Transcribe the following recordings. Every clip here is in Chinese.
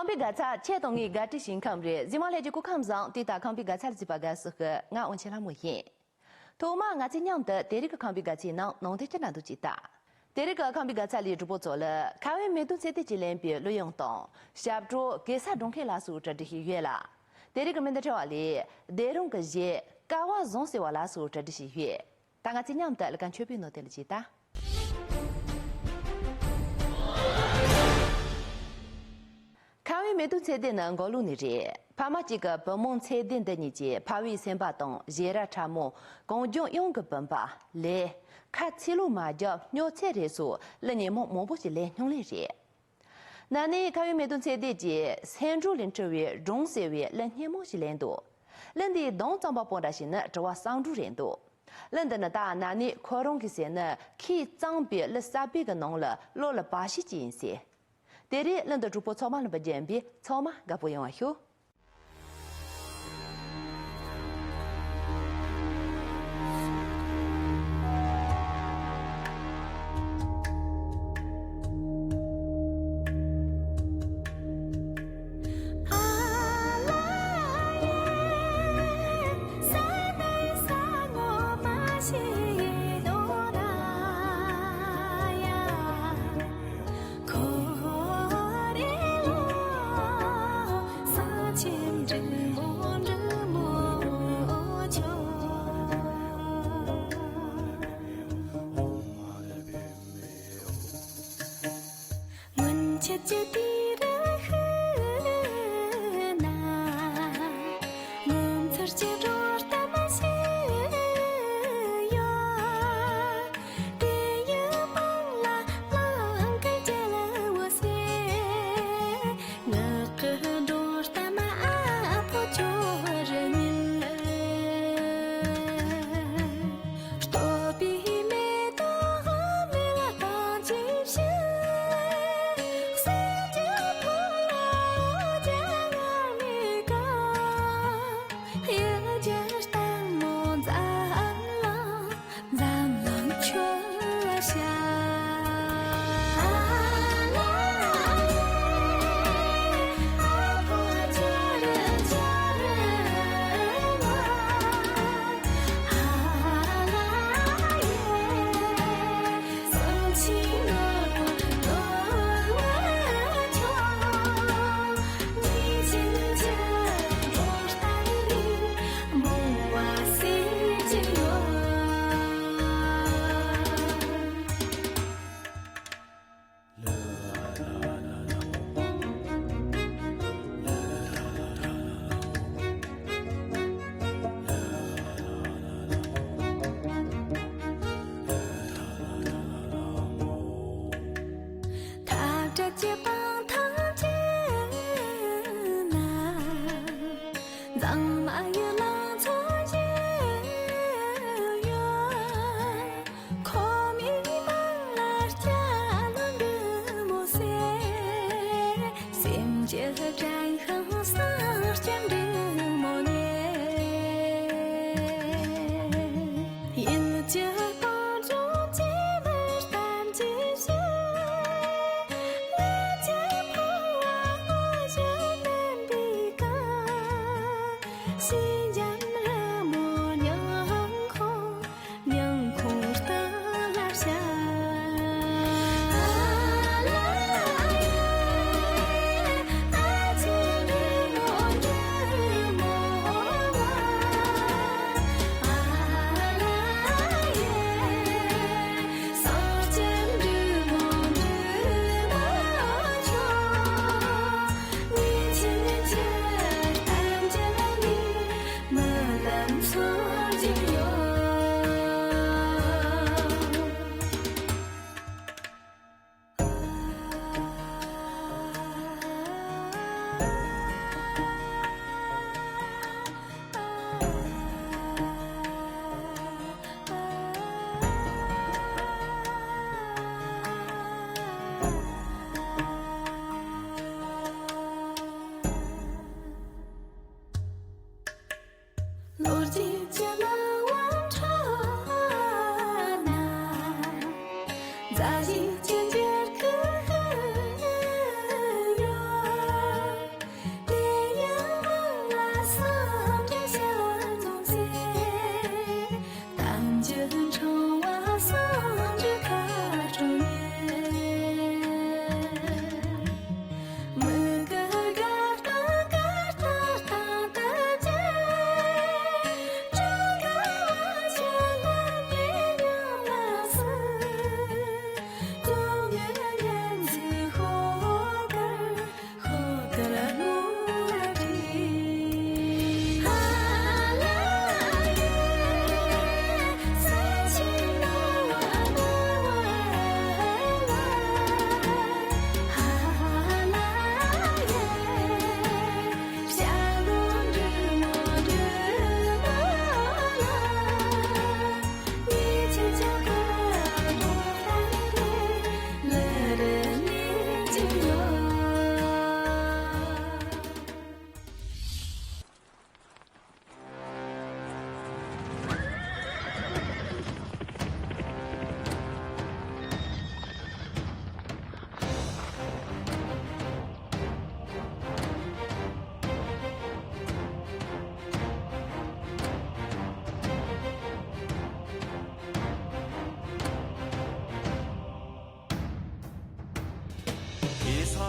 康比嘎查切东伊嘎提新康瑞，今晚来就顾康上对打康比嘎查的几把嘎适合，俺问起他没言。头嘛俺今年的第二个康比嘎技能，弄得这难都记得。第二个康比嘎查里主播做了，开会没多在的几两笔录用档，下周给啥中开拉数这的喜悦啦。第二个没得这话里，内容个些，高瓦总是话拉数这的喜悦，但俺今年的了干全部弄得了记得。开会没多彩电能搞路你这，怕嘛几个本梦彩电的你这，怕为先把东热热茶木，公众用个本吧来，看起路嘛叫鸟菜的数，来年莫不是来用来这。那你开会没多彩电这，三周零这月中三月来年莫是来多，来的东张把帮的些呢，这话三周人多。人的那大那你扩容个些呢，去装备了三百个农了，落了80几些。第二，人的主播草马了不简便，草马个不用修。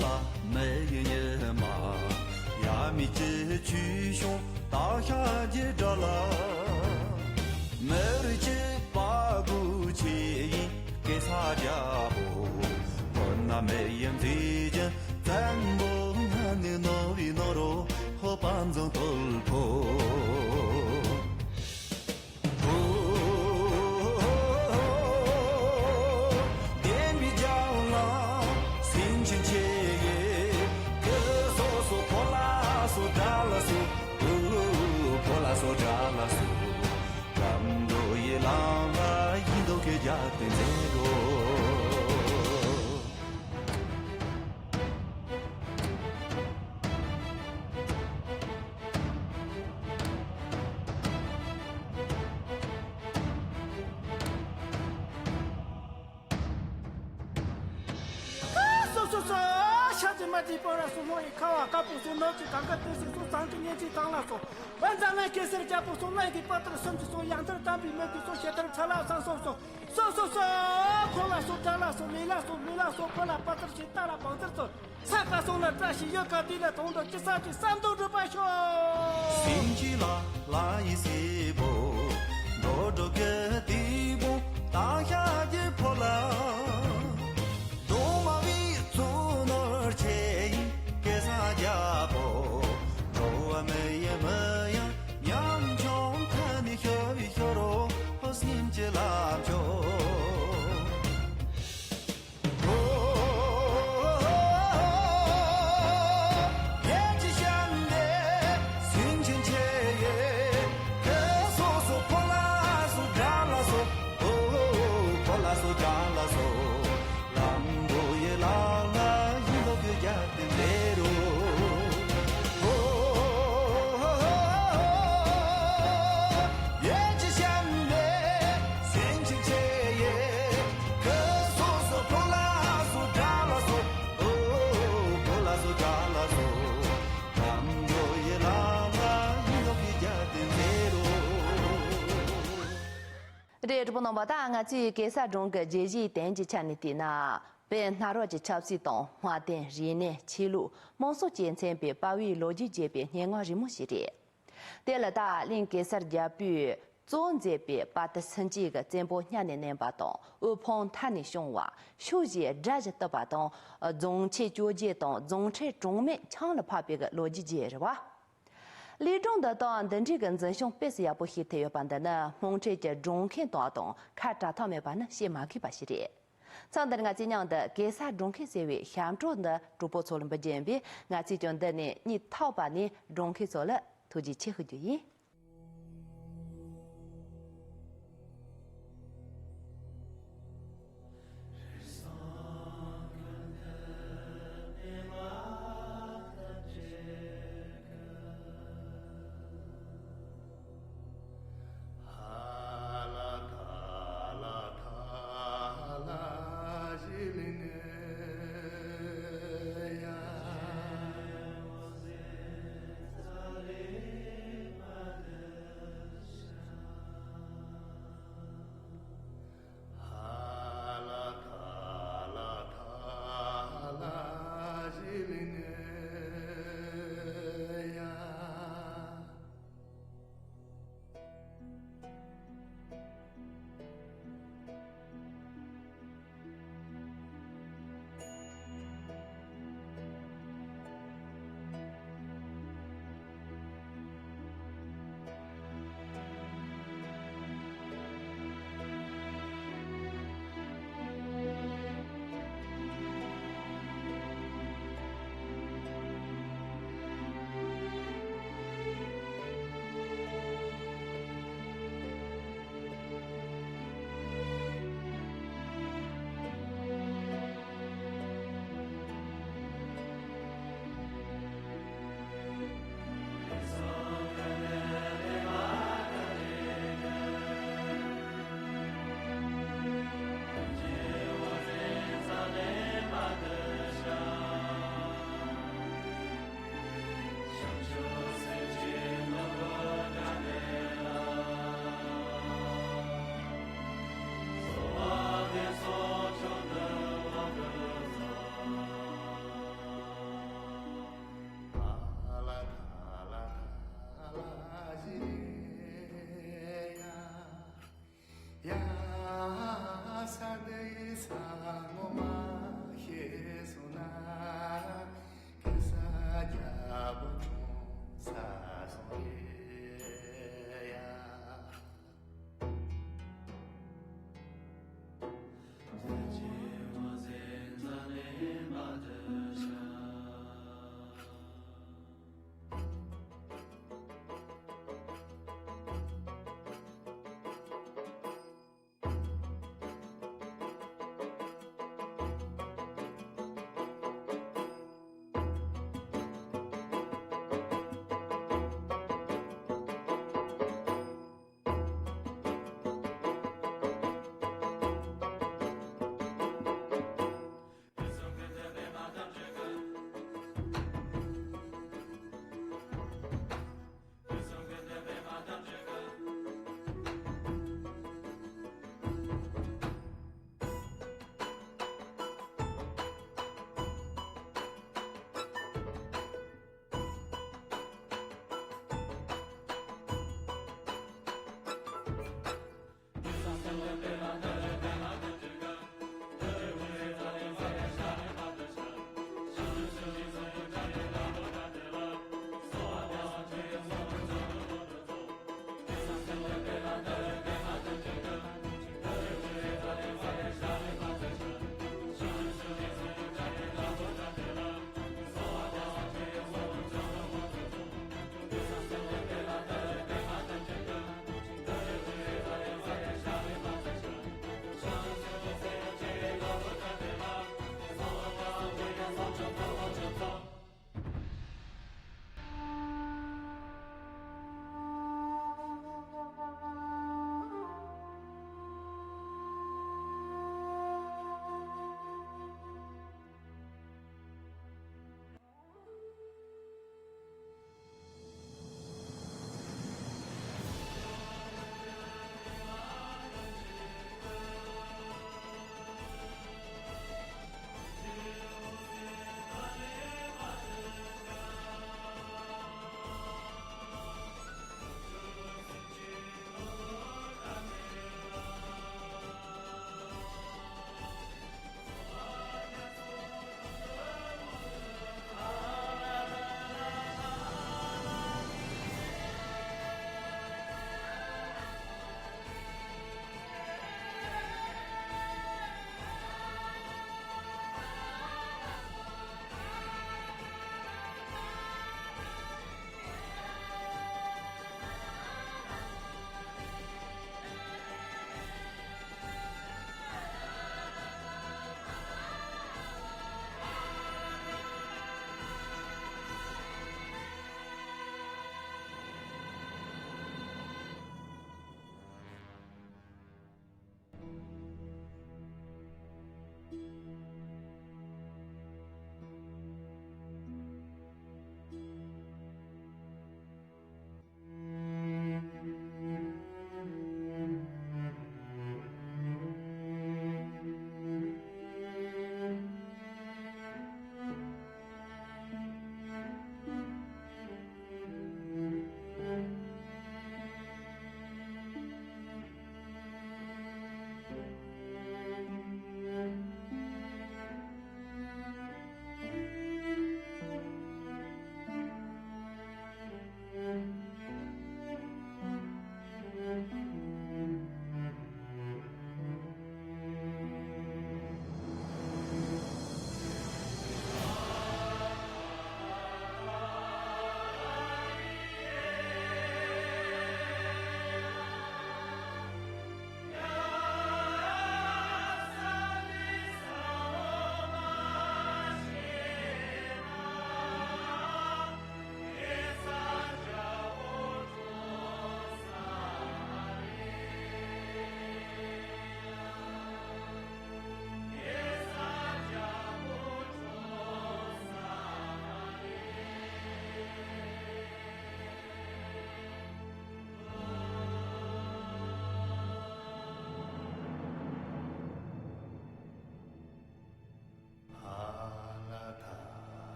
啦没人嘛，呀米这去熊大下接着了，没人去把不起给啥家伙，我那没人最近咱不难的挪一挪罗和半总都破。地方上说弄一看啊，搞不说脑子刚刚都是说上个年纪当了说，晚上来开始家不说来的把这个身体说养着当兵没的说现在查了上说，破了说炸了说没了说破了把这些打了帮着说，啥个说了这些要搞定了，动到这上去3多200说。星期拉一些不，到这个地步，当下就破了。家婆，我没也没呀，娘穷看你小一小罗，好心结拉脚。这不能把大俺去给啥种个阶级等级强的地呢？被纳入去超市东花店人呢七路，蒙苏建成被包围逻辑这边年我日木系列。第二大令给啥家比总这边把的成绩个全部年年把东，而碰他的凶话，手机这就把东总切纠结东总切中面抢了怕别个逻辑节是吧？李中的当等这个真凶别是也不黑特约版的呢，蒙这些中看当当，看着他们版呢先马去把系列。上的我今年的给啥中看社会相中的主播做了不简便，我最近的呢你淘把呢中看做了，突击切合就业。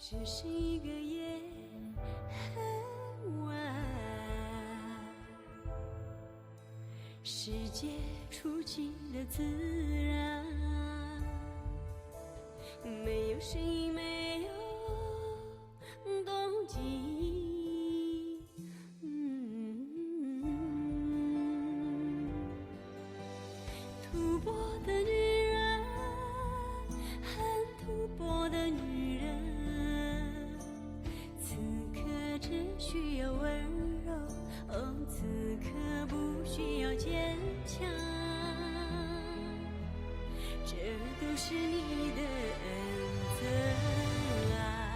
只是一个夜很晚，世界触及了自然，没有声音，没有动静。吐蕃的女人，很吐蕃的女人，此刻只需要温柔，哦，此刻不需要坚强，这都是你的恩泽啊。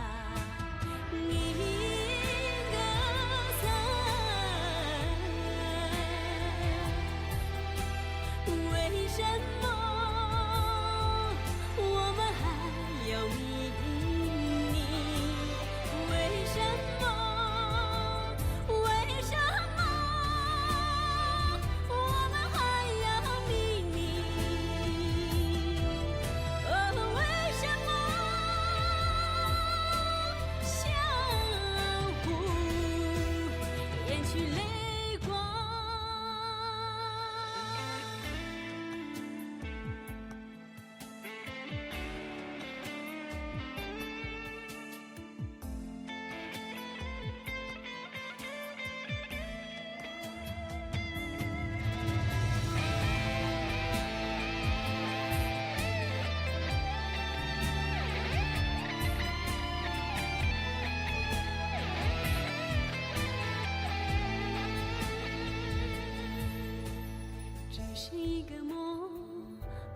是一个梦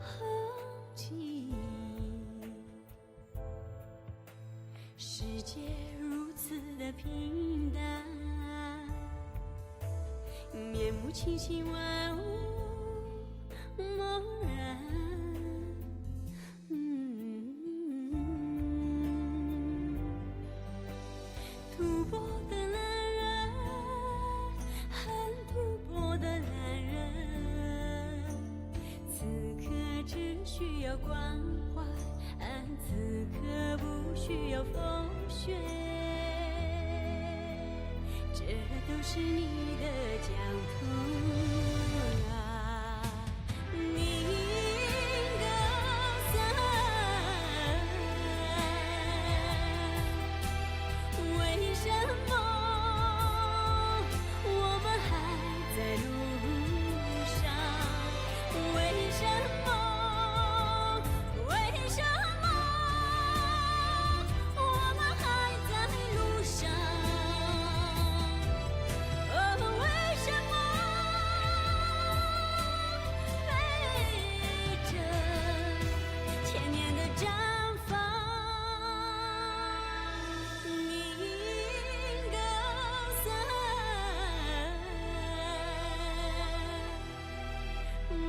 和记忆。世界如此的平淡，面目清晰，万物茫然。吐蕃的男人，很吐蕃的男人，此刻只需要关怀，此刻不需要风雪。这都是你的疆土啊，你的伞。为什么我们还在路上？为什么？为什么我们还在路上？为什么背着千年的毡房？你的伞，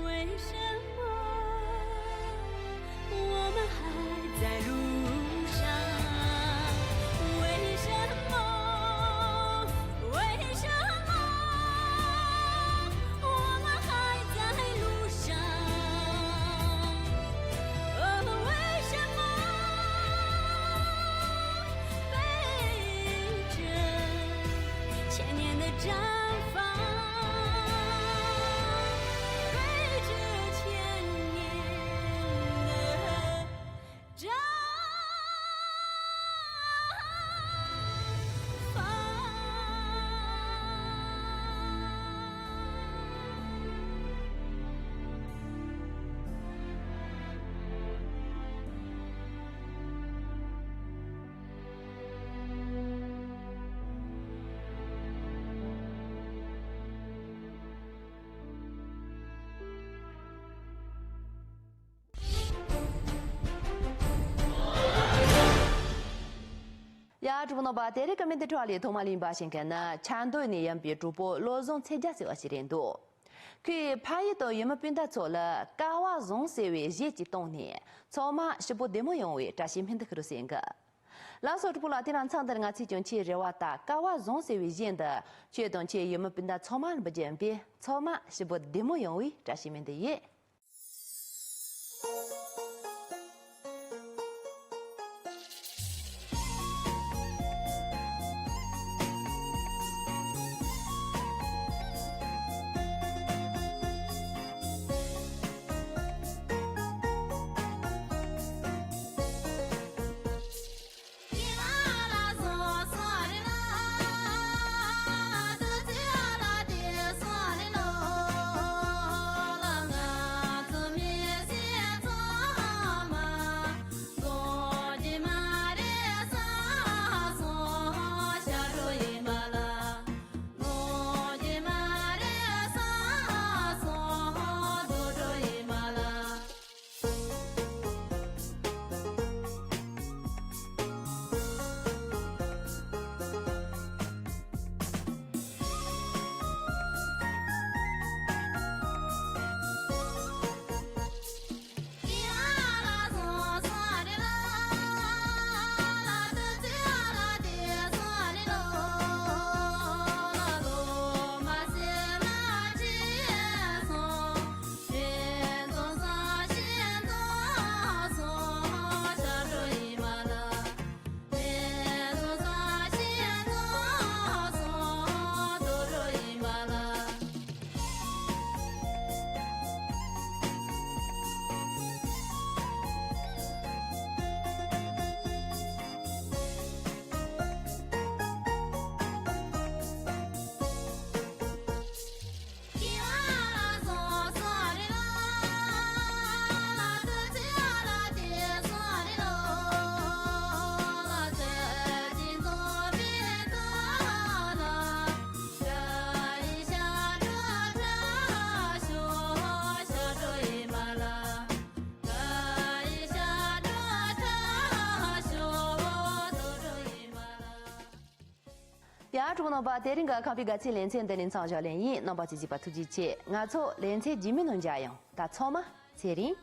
为什么我们还在路上？为什么？为什么我们还在路上？为什么背着千年的毡房？背着千年的毡呀，主播把这里个面的抓里同马林巴先看呢，强度呢也比主播罗总参加是20年多。佢拍一道有么变得做了，高瓦总社会业绩当年，草马是不怎么用为扎新品的可多些个。老说主播老天让唱的那其中去热瓦达高瓦总社会业的，确动去有么变得草马不见别，草马是不怎么用为扎新品的业。啦 nga chu no ba derin ga ka bi ga chi len chen de nin chang ja len yi no ba ji ji ba tu ji che nga cho len che ji mi nong ja yong da cho ma che rin